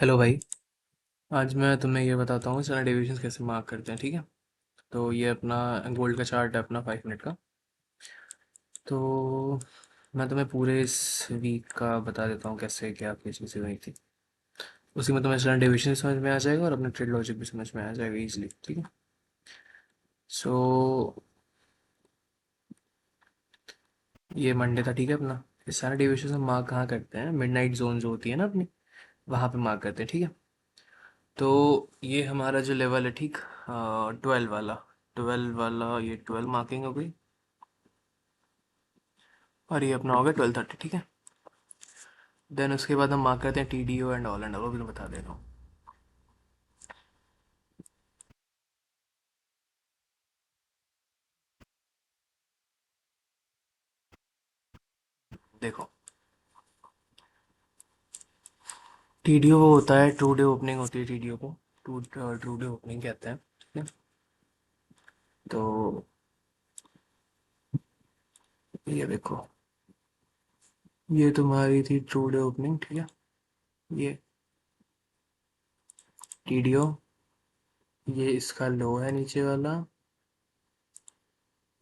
Hello भाई। आज मैं तुम्हें ये बताता हूँ सारे डेविएशंस कैसे मार्क करते हैं, ठीक है। तो ये अपना गोल्ड का चार्ट है, अपना 5 मिनट का। तो मैं तुम्हें पूरे इस वीक का बता देता हूँ कैसे क्या क्या चीज़ें हुई थी। उसी में तुम्हें सारा डेविएशन समझ में आ जाएगा और अपना ट्रेड लॉजिक भी समझ में आ जाएगा इजीली, ठीक है। सो ये मंडे था, ठीक है अपना। ये सारे डेविएशन हम मार्क कहाँ करते हैं, मिडनाइट जोन जो होती है ना अपनी, वहाँ पे मार्क करते हैं, ठीक है। तो ये हमारा जो लेवल है, ठीक, 12 वाला ये 12 मार्किंग हो गई। और ये अपना हो गया 12:30, ठीक है। देन उसके बाद हम मार्क करते हैं TDO एंड ऑल, वो भी मैं बता दे रहा हूँ। देखो, TDO वो होता है, ट्रू डे ओपनिंग होती है TDO को। ट्रू डे ओपनिंग कहते हैं, ठीक है। तो ये देखो, ये तुम्हारी थी ट्रू डे ओपनिंग, ठीक है। ये TDO, ये इसका लो है नीचे वाला,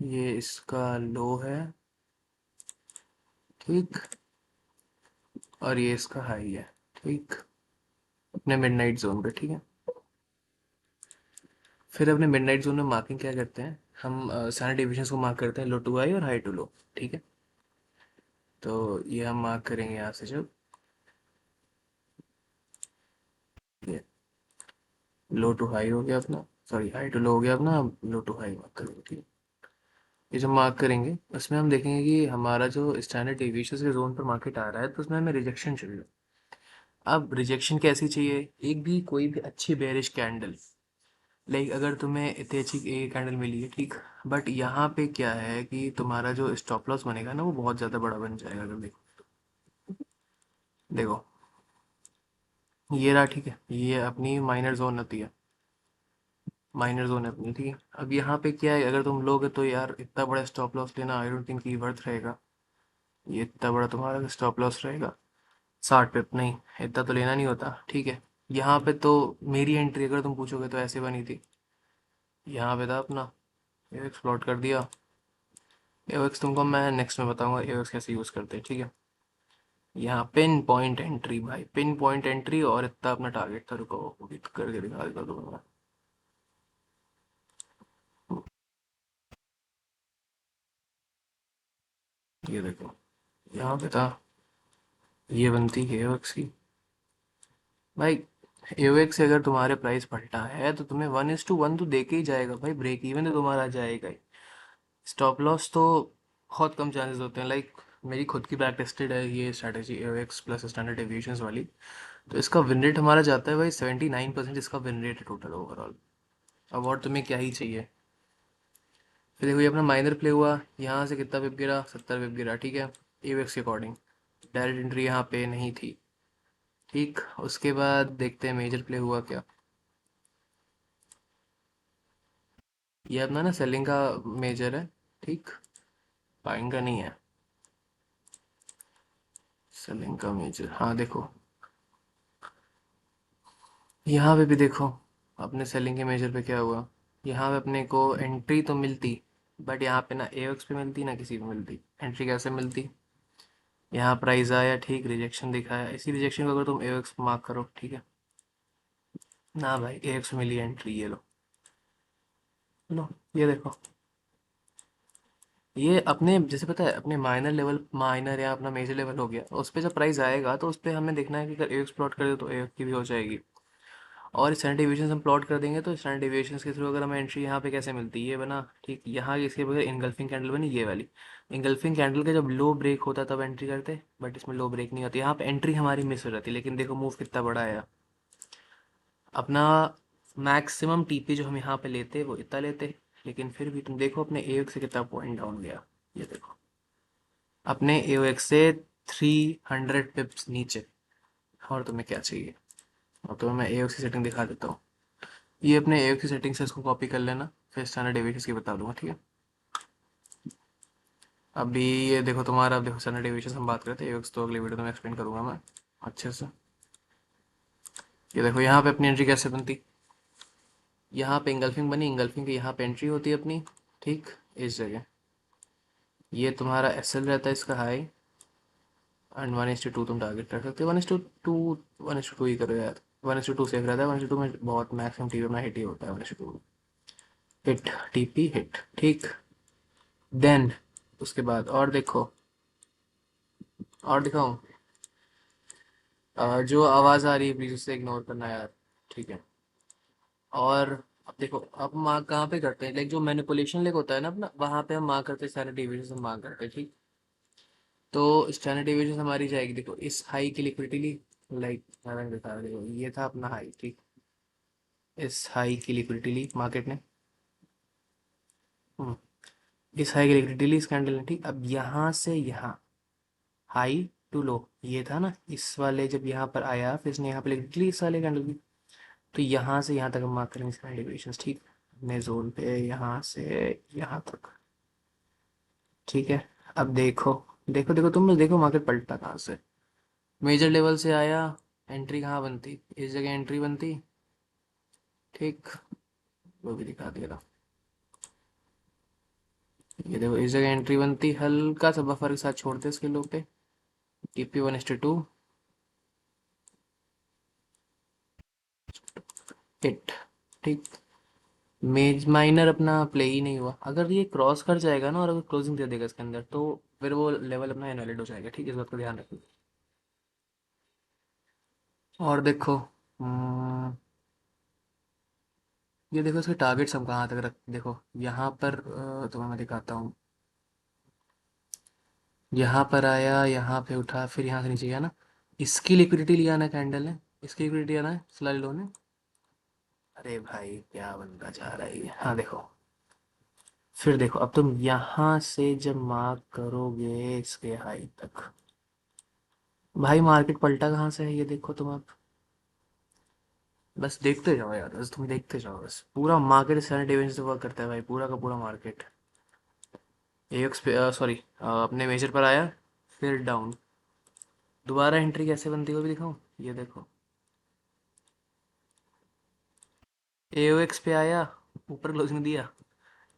ये इसका लो है, ठीक। और ये इसका हाई है, ठीक, अपने मिडनाइट जोन पे, ठीक है। फिर अपने मिडनाइट जोन में मार्किंग क्या करते हैं हम, सारे डिविजन्स को मार्क करते हैं, लो टू हाई और हाई टू लो, ठीक है। तो ये हम मार्क करेंगे यहाँ से, जब ये लो टू हाई हो गया अपना, सॉरी हाई टू लो हो गया अपना, अब लो टू हाई मार्क करेंगे, ठीक है। ये जब मार्क करेंगे उसमें हम देखेंगे कि हमारा जो स्टैंडर्ड डेविएशन के जोन पर मार्केट आ रहा है, तो उसमें हमें रिजेक्शन चाहिए। अब रिजेक्शन कैसी चाहिए, एक भी कोई भी अच्छी बेरिश कैंडल, लाइक अगर तुम्हें इतनी अच्छी एक कैंडल मिली है, ठीक। बट यहाँ पे क्या है कि तुम्हारा जो स्टॉप लॉस बनेगा ना, वो बहुत ज़्यादा बड़ा बन जाएगा। अगर देखो, देखो ये रहा, ठीक है, ये अपनी माइनर जोन होती है, माइनर जोन है अपनी, ठीक है। अब यहाँ पे क्या है, अगर तुम लोगे तो यार इतना बड़ा स्टॉप लॉस लेना आई डोंट थिंक की वर्थ रहेगा। ये इतना बड़ा तुम्हारा स्टॉप लॉस रहेगा, 60 पिप नहीं, इतना तो लेना नहीं होता, ठीक है। यहाँ पे तो मेरी एंट्री अगर तुम पूछोगे तो ऐसे बनी थी, यहाँ पे था अपना, एओएक्स प्लॉट कर दिया। एओएक्स तुमको मैं नेक्स्ट में बताऊंगा एओएक्स कैसे यूज़ करते हैं, ठीक है। यहाँ पिन पॉइंट एंट्री भाई, पिन पॉइंट एंट्री, और इतना अपना टारगेट था, रुको वो भी करके दिखा देता तुम्हें। ये देखो, यहाँ पे था, ये बनती है एओएक्स की भाई। एओएक्स से अगर तुम्हारे प्राइस पलटा है तो तुम्हें 1:1 तो दे के ही जाएगा भाई, ब्रेक इवन तो तुम्हारा जाएगा ही। स्टॉप लॉस तो बहुत कम चांसेस होते हैं, लाइक मेरी खुद की बैक टेस्टेड है ये स्ट्रैटेजी एओएक्स प्लस स्टैंडर्ड डेविएशंस वाली। तो इसका विन रेट हमारा जाता है भाई 79%, इसका विन रेट है टोटल ओवरऑल। अब और तुम्हें क्या ही चाहिए। फिर देखो, ये अपना माइनर प्ले हुआ, यहाँ से कितना पिप गिरा, 70 पिप गिरा, ठीक है। एओएक्स के अकॉर्डिंग डायरेक्ट एंट्री यहाँ पे नहीं थी, ठीक। उसके बाद देखते हैं मेजर प्ले हुआ क्या। ये अपना ना सेलिंग का मेजर है, ठीक, बाइंग का नहीं है। सेलिंग का मेजर, हाँ देखो, यहाँ पे भी देखो, अपने सेलिंग के मेजर पे क्या हुआ। यहाँ पे अपने को एंट्री तो मिलती, बट यहाँ पे ना एओएक्स पे मिलती ना किसी पे मिलती। एंट्री कैसे मिलती, यहाँ प्राइस आया, ठीक, रिजेक्शन दिखाया, इसी रिजेक्शन को अगर तुम एओएक्स पे मार्क करो, ठीक है ना भाई, एओएक्स मिली एंट्री, ये लो, लो, ये देखो। ये अपने जैसे पता है, अपने माइनर लेवल, माइनर या अपना मेजर लेवल हो गया, उस पे जब प्राइस आएगा तो उस पे हमें देखना है कि अगर एओएक्स प्लॉट कर दे तो एओएक्स की भी हो जाएगी। और स्टैंडर्ड डिविएशन हम प्लॉट कर देंगे तो स्टैंडर्ड डिविएशन के थ्रू अगर हमें एंट्री यहाँ पे कैसे मिलती है, ये बना, ठीक, यहाँ इसके बगैर इनगल्फिंग कैंडल बनी, ये वाली। इनगल्फिंग कैंडल का जब लो ब्रेक होता है तब एंट्री करते, बट इसमें लो ब्रेक नहीं होती, यहाँ पे एंट्री हमारी मिस हो जाती। लेकिन देखो मूव कितना बड़ा आया अपना। मैक्सिमम टीपी जो हम यहाँ पे लेते वो इतना लेते, लेकिन फिर भी तुम देखो अपने एओएक्स से कितना पॉइंट डाउन गया। ये देखो, अपने एओएक्स से 300 पिप्स नीचे। और तुम्हें क्या चाहिए, और तुम्हें मैं एओएक्स की सेटिंग दिखा देता हूँ। ये अपने एओएक्स की सेटिंग से इसको कॉपी कर लेना, फिर स्टैंडर्ड डेविएशन की बता दूंगा, ठीक है। अभी ये देखो तुम्हारा, अब देखो स्टैंडर्ड डेविएशन हम बात करते हैं, एओएक्स तो अगली वीडियो में एक्सप्लेन करूंगा मैं अच्छे से। ये देखो यहाँ पे अपनी एंट्री कैसे बनती, यहाँ पे इंगल्फिंग बनी, इंगल्फिंग की यहाँ पे एंट्री होती है अपनी, ठीक, इस जगह। ये तुम्हारा एस एल रहता है इसका हाई, एंड 1:2 तुम टारगेट रख सकते हो। 1:2, 1:2 ही करो यार, 1:2 सेफ रहता है। 1:2 में बहुत मैक्सिमम टीवी में हिट ही होता है 1:2। हिट, टीपी हिट, ठीक। देन उसके बाद और देखो, और दिखाऊं? जो आवाज़ आ रही है प्लीज़ उसे इग्नोर करना यार, ठीक है। और अब देखो, अब मार्क कहाँ पे करते हैं, लाइक जो मैनिपुलेशन लेग होता है ना अपना, वहाँ पे हम मार्क करते हैं, सारे डिविजन हम मार्क करते हैं, ठीक। तो स्टैंडर्ड डिविजन हमारी जाएगी, देखो इस हाई की लिक्विडिटी ली, लाइक रंग दिखा रहा है, देखो ये था अपना हाई, ठीक। इस हाई की लिक्विडिटी ली मार्केट ने, हम्म, इस हाई की लिक्विडिटी ली इस कैंडल ने, ठीक। अब यहाँ से यहाँ हाई टू लो ये था ना, इस वाले जब यहाँ पर आया फिर इसने यहाँ पे लिक्विडिटी ली इस वाले कैंडल की, तो यहाँ से यहाँ तक हम मार्क करेंगे स्टैंडर्ड डिविएशंस, ठीक। अपने जोन पे यहाँ से यहाँ तक, ठीक है। अब देखो, देखो देखो तुम लोग देखो मार्केट पलटा कहाँ से, मेजर लेवल से आया, एंट्री कहाँ बनती, इस जगह एंट्री बनती, ठीक। वो भी दिखा दे रहा, ये देखो इस जगह एंट्री बनती, हल्का सा बफर के साथ छोड़ते इसके लो पे, टीपी 1:2 हिट, ठीक। मेज माइनर अपना प्ले ही नहीं हुआ, अगर ये क्रॉस कर जाएगा ना और अगर क्लोजिंग दे देगा इसके अंदर तो फिर वो लेवल अपना इनवैलिड हो जाएगा, ठीक है, इस बात का ध्यान रखना। और देखो, ये देखो इसके टारगेट्स हम कहाँ तक रख, देखो यहाँ पर तुम्हें मैं दिखाता हूँ, यहाँ पर आया, यहाँ पे उठा, फिर यहाँ से नीचे गया ना, इसकी लिक्विडिटी लिया ना कैंडल ने, इसकी लिक्विडिटी आना है स्लाइड लो ने। अरे भाई क्या बनता जा रहा है ये, हाँ देखो, फिर देखो अब तुम यहाँ से जब मार्क करोगे इसके हाई तक, भाई मार्केट पलटा कहाँ से है ये देखो तुम अब, बस देखते जाओ यार, बस तुम देखते जाओ, बस पूरा मार्केट स्टैंडर्ड डिवीजन से वर्क करता है भाई, पूरा का पूरा मार्केट। एएक्स पे सॉरी, अपने मेजर पर आया, फिर डाउन, दोबारा एंट्री कैसे बनती है वो भी दिखाऊं, ये देखो एओएक्स पे आया, ऊपर क्लोजिंग दिया,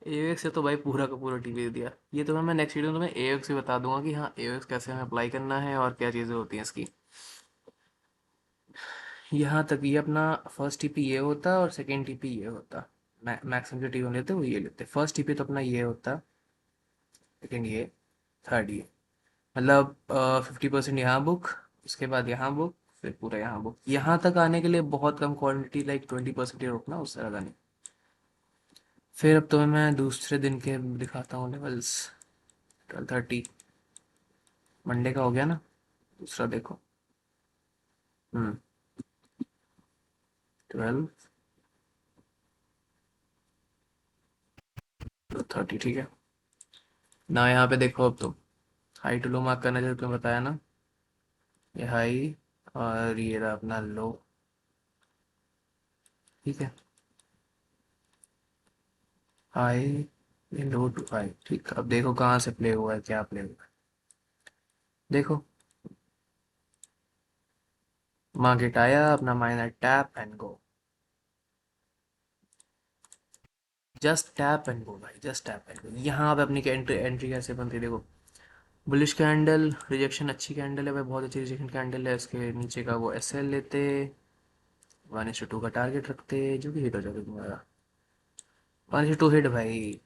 एओएक्स से तो भाई पूरा का पूरा टीवी दे दिया। ये तुम्हें मैं नेक्स्ट वीडियो में तुम्हें एओएक्स भी बता दूंगा कि हाँ एओएक्स कैसे हमें अप्लाई करना है और क्या चीज़ें होती हैं इसकी। यहाँ तक ये अपना फर्स्ट टीपी ये होता और सेकंड टीपी ये होता, मैक्सिमम जो टीपी लेते वो ये लेते, फर्स्ट टीपी तो अपना ये होता, सेकंड ये, थर्ड ये, मतलब 50% यहाँ बुक, उसके बाद यहाँ बुक, फिर पूरा यहाँ बुक, यहाँ तक आने के लिए बहुत कम क्वांटिटी, लाइक 20% ही रोकना, उससे ज़्यादा नहीं। फिर अब तुम्हें मैं दूसरे दिन के दिखाता हूँ लेवल्स। 12:30 मंडे का हो गया ना, दूसरा देखो, 12:30, ठीक है ना। यहाँ पे देखो अब तुम हाई टू लो मार्क करना जैसे तुम्हें बताया ना, ये हाई और ये रहा अपना लो, ठीक है, हाई, ये लो टू हाई, ठीक। अब देखो कहाँ से प्ले हुआ है, क्या प्ले हुआ है, देखो मार्केट आया अपना minor tap and go, just tap and go भाई, जस्ट टैप एंड गो। यहाँ पे अपनी एंट्री एंट्री कैसे बनती है देखो, बुलिश कैंडल, रिजेक्शन अच्छी कैंडल है भाई, बहुत अच्छी रिजेक्शन कैंडल है, इसके नीचे का वो एस एल लेते, 1:2 का टारगेट रखते, जो कि हिट हो जाता तुम्हारा, 1:2 हिट भाई,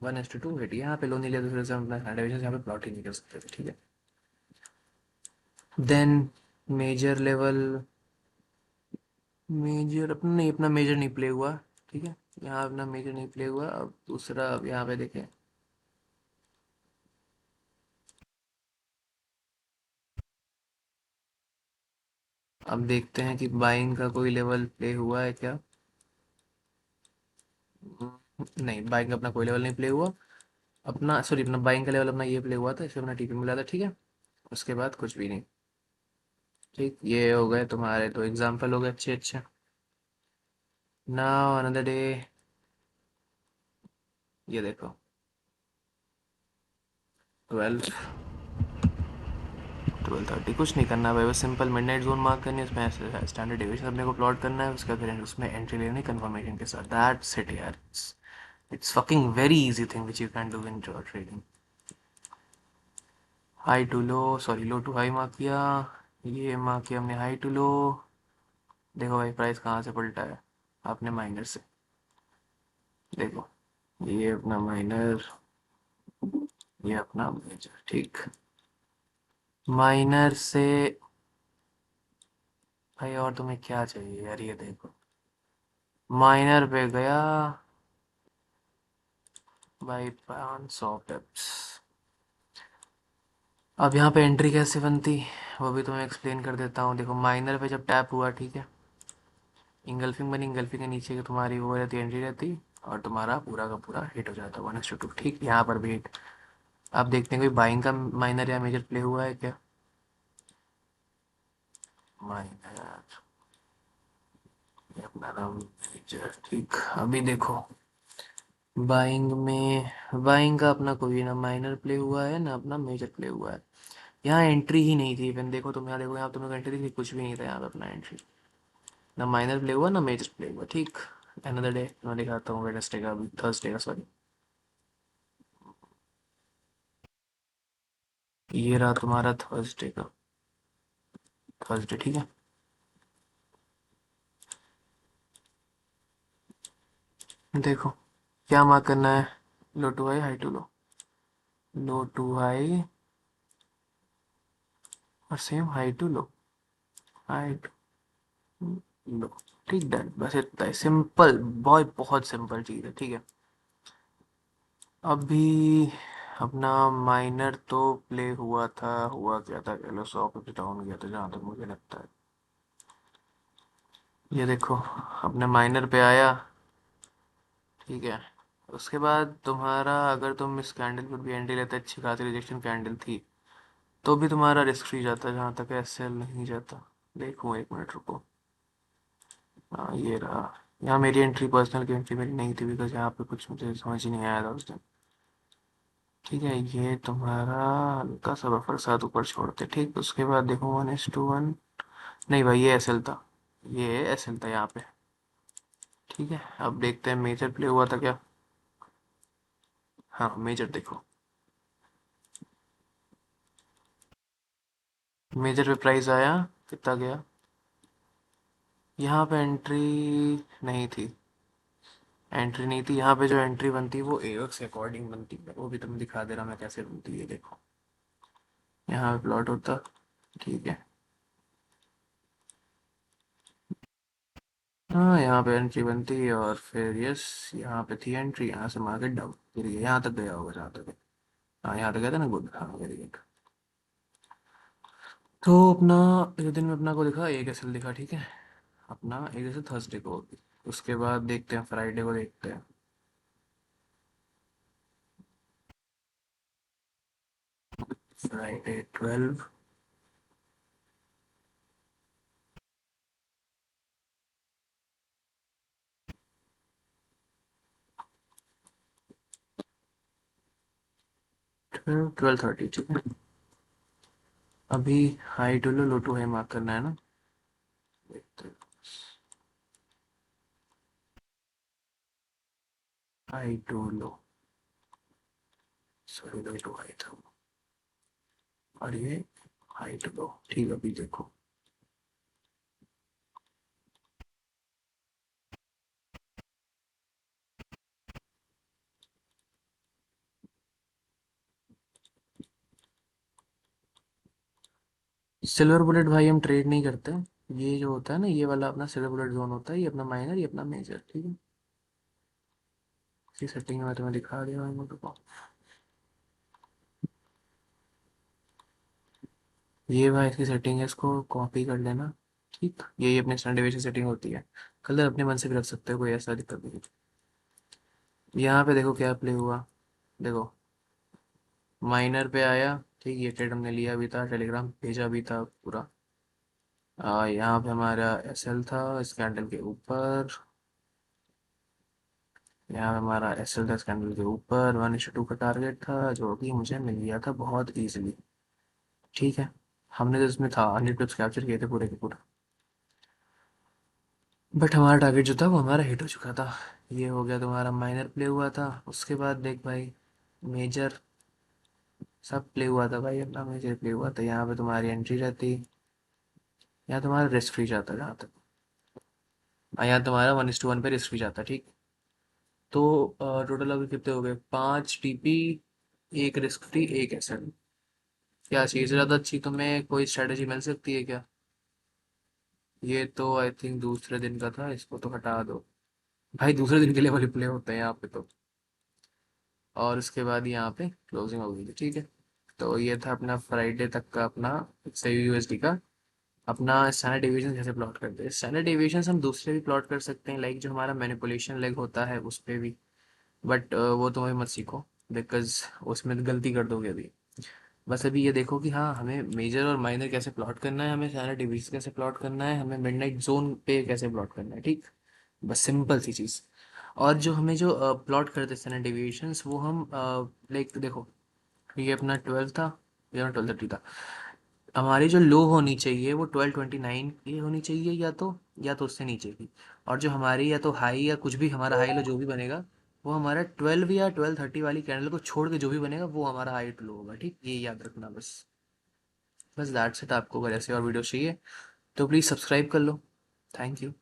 1:2 हिट, यहाँ पे लो नहीं लिया दूसरे से हम अपना डिविजन यहाँ पे प्लॉट ही नहीं कर सकते थे, ठीक है। देन मेजर लेवल, मेजर अपना नहीं, अपना मेजर नहीं प्ले हुआ, ठीक है, यहाँ अपना मेजर नहीं प्ले हुआ। अब दूसरा, अब यहाँ पे देखें, अब देखते हैं कि बाइंग का कोई लेवल प्ले हुआ है क्या, नहीं बाइंग का अपना कोई लेवल नहीं प्ले हुआ, अपना सॉरी अपना बाइंग का लेवल अपना ये प्ले हुआ था, इसलिए अपना टीपी मिला था, ठीक है। उसके बाद कुछ भी नहीं, ठीक। ये हो गए तुम्हारे तो एग्जाम्पल हो गए अच्छे अच्छे। नाउ अनदर डे, ये देखो 12, 12:30 कुछ नहीं करना भाई, बस सिंपल मिडनाइट जोन मार्क करनी है, उसमें स्टैंडर्ड डेविएशन अपने को प्लॉट करना है, उसका फिर उसमें एंट्री लेनी कंफर्मेशन के साथ, दैट्स इट यार। It's fucking very easy thing which you can do in trading. High to low, sorry low to high mark किया, ये मार्क किया हमने हाई टू लो। देखो भाई प्राइस कहाँ से पलटा है, आपने माइनर से, देखो ये अपना माइनर, ये अपना मेजर, ठीक। माइनर से भाई और तुम्हें क्या चाहिए यार, ये देखो माइनर पे गया भाई 500 पिप्स। अब यहाँ पे एंट्री कैसे बनती, वो भी तुम्हें एक्सप्लेन कर देता हूँ। देखो माइनर पे जब टैप हुआ, ठीक है, इंगल्फिंग बनी, इंगल्फिंग के नीचे की तुम्हारी वो रहती एंट्री रहती, और तुम्हारा पूरा का पूरा हिट हो जाता 1:2, ठीक। यहाँ पर भी हिट। आप देखते हैं कोई बाइंग का माइनर या मेजर प्ले हुआ है क्या, माइनर, ये अपना नाम मेजर, ठीक। अभी देखो बाइंग में, बाइंग का अपना कोई ना माइनर प्ले हुआ है ना अपना मेजर प्ले हुआ है। यहाँ एंट्री ही नहीं थी इवन, देखो तुम यहाँ देखो, यहाँ तुमने एंट्री थी, कुछ भी नहीं था यहाँ पे अपना एंट्री, ना माइनर प्ले हुआ ना मेजर प्ले हुआ, ठीक। अनदर डे मैं दिखाता हूँ, वेडनेसडे का, अभी थर्सडे का सॉरी, ये रहा तुम्हारा थर्सडे का, थर्सडे, ठीक है। देखो क्या मार्क करना है, low to high, high to low, low to high, और same high to low, high to low, ठीक, डन, बस इतना ही सिंपल, बहुत बहुत सिंपल चीज़ है, ठीक है। अभी अपना माइनर तो प्ले हुआ था, हुआ क्या था, कह लो 100 पिप्स डाउन गया था जहाँ तक मुझे लगता है। ये देखो अपने माइनर पे आया, ठीक है। उसके बाद तुम्हारा अगर तुम इस कैंडल पर भी एंट्री लेते, अच्छी खासी रिजेक्शन कैंडल थी, तो भी तुम्हारा रिस्क फ्री जाता जहाँ तक एस एल नहीं जाता। देखो एक मिनट रुको, हाँ ये रहा। यहाँ मेरी एंट्री, पर्सनल की एंट्री मेरी नहीं थी, बिकॉज यहाँ पे कुछ मुझे समझ ही नहीं आया था उस दिन, ठीक है। ये तुम्हारा हल्का सा बफर साथ ऊपर छोड़ते, ठीक। उसके बाद देखो 1:1, नहीं भाई ये एस एल था, ये एस एल था यहाँ पे, ठीक है। अब देखते हैं मेजर प्ले हुआ था क्या, हाँ मेजर देखो, मेजर पे प्राइस आया, कितना गया, यहाँ पे एंट्री नहीं थी, एंट्री नहीं थी यहाँ पे, जो एंट्री बनती वो एवक्स के अकॉर्डिंग बनती है, वो भी तुम्हें दिखा दे रहा मैं कैसे बनती है, देखो यहाँ पे प्लॉट होता, ठीक है। हाँ यहाँ पे एंट्री बनती है, और फिर यस यहाँ पे थी एंट्री, यहाँ से मार्केट डाउन, फिर ये यहाँ तक गया होगा जहाँ तक है। हाँ यहाँ तक गया था ना, गुड, हाँ वेरी गुड। तो अपना इस दिन में अपना को दिखा, एक एस एल दिखा, ठीक है। अपना एक जैसे थर्सडे को होगी, उसके बाद देखते हैं फ्राइडे को, देखते हैं फ्राइडे 12, 12:30, ठीक है। अभी high to low, low to high mark करना है ना, देखते हैं। High to low, sorry low to high था, और ये हाई टू लो, ठीक है। अभी देखो सिल्वर बुलेट भाई हम ट्रेड नहीं करते, ये जो होता है ना, ये वाला अपना सिल्वर बुलेट जोन होता है, ये अपना माइनर, ये अपना मेजर, ठीक है। इसी सेटिंग में तुम्हें दिखा दिया भाई मुझे को, ये भाई इसकी सेटिंग है, इसको कॉपी कर लेना, ठीक। यही अपने स्टैंडर्ड डेविएशन सेटिंग होती है, कलर अपने मन से भी रख सकते हो, कोई ऐसा दिक्कत नहीं। यहाँ पे देखो क्या प्ले हुआ, देखो माइनर पे आया, ठीक। ये ट्रेड हमने लिया भी था, टेलीग्राम भेजा भी था पूरा। यहाँ पे हमारा एस एल था इस कैंडल के ऊपर, यहाँ पे हमारा एस एल था इस कैंडल के ऊपर, 1:2 का टारगेट था, जो कि मुझे मिल गया था बहुत ईजिली, ठीक है। हमने तो इसमें था 100 पिप्स कैप्चर किए थे पूरे के पूरे, बट हमारा टारगेट जो था वो हमारा हिट हो चुका था। ये हो गया तुम्हारा माइनर प्ले हुआ था। उसके बाद देख भाई, मेजर सब प्ले हुआ था भाई, अपना मेजर प्ले हुआ था। यहाँ पे तुम्हारी एंट्री रहती, यहाँ तुम्हारा रिस्क फ्री जाता जहाँ तक, यहाँ तुम्हारा 1:1 पे रिस्क फ्री जाता, ठीक। तो टोटल अभी कितने हो गए, 5 टीपी, एक रिस्क फ्री, एक एसेट। क्या चाहिए से ज़्यादा अच्छी तुम्हें कोई स्ट्रेटेजी मिल सकती है क्या? ये तो आई थिंक दूसरे दिन का था, इसको तो हटा दो भाई, दूसरे दिन के लिए वाले प्ले होते हैं यहाँ पे तो। और उसके बाद यहाँ पे क्लोजिंग हो गई थी, ठीक है। तो ये था अपना फ्राइडे तक का अपना सही यूएसडी का अपना स्टैंडर्ड डिविजन कैसे प्लॉट करते हैं। स्टैंडर्ड डिविजन हम दूसरे भी प्लॉट कर सकते हैं, लाइक जो हमारा मैनिपुलेशन लेग होता है उस पे भी, बट वो तुम्हें मत सीखो, बिकॉज उसमें तो गलती कर दोगे अभी। बस अभी ये देखो कि हाँ, हमें मेजर और माइनर कैसे प्लॉट करना है, हमें स्टैंडर्ड डिविजन कैसे प्लॉट करना है, हमें मिडनाइट जोन पे कैसे प्लॉट करना है, ठीक। बस सिंपल सी चीज़। और जो हमें जो प्लॉट करते हैं स्टैंडर्ड डिविएशंस, वो हम लाइक देखो, ये अपना 12 था, ये अपना 12:30 था। हमारी जो लो होनी चाहिए वो 12:29 की होनी चाहिए, या तो उससे नीचे की। और जो हमारी या तो हाई या कुछ भी हमारा हाई लो जो भी बनेगा, वो हमारा 12 या 12:30 वाली कैंडल को छोड़ के जो भी बनेगा वो हमारा हाई टू लो होगा, ठीक। ये याद रखना बस। बस दैट्स इट। आपको अगर ऐसे और वीडियो चाहिए तो प्लीज़ सब्सक्राइब कर लो। Thank you.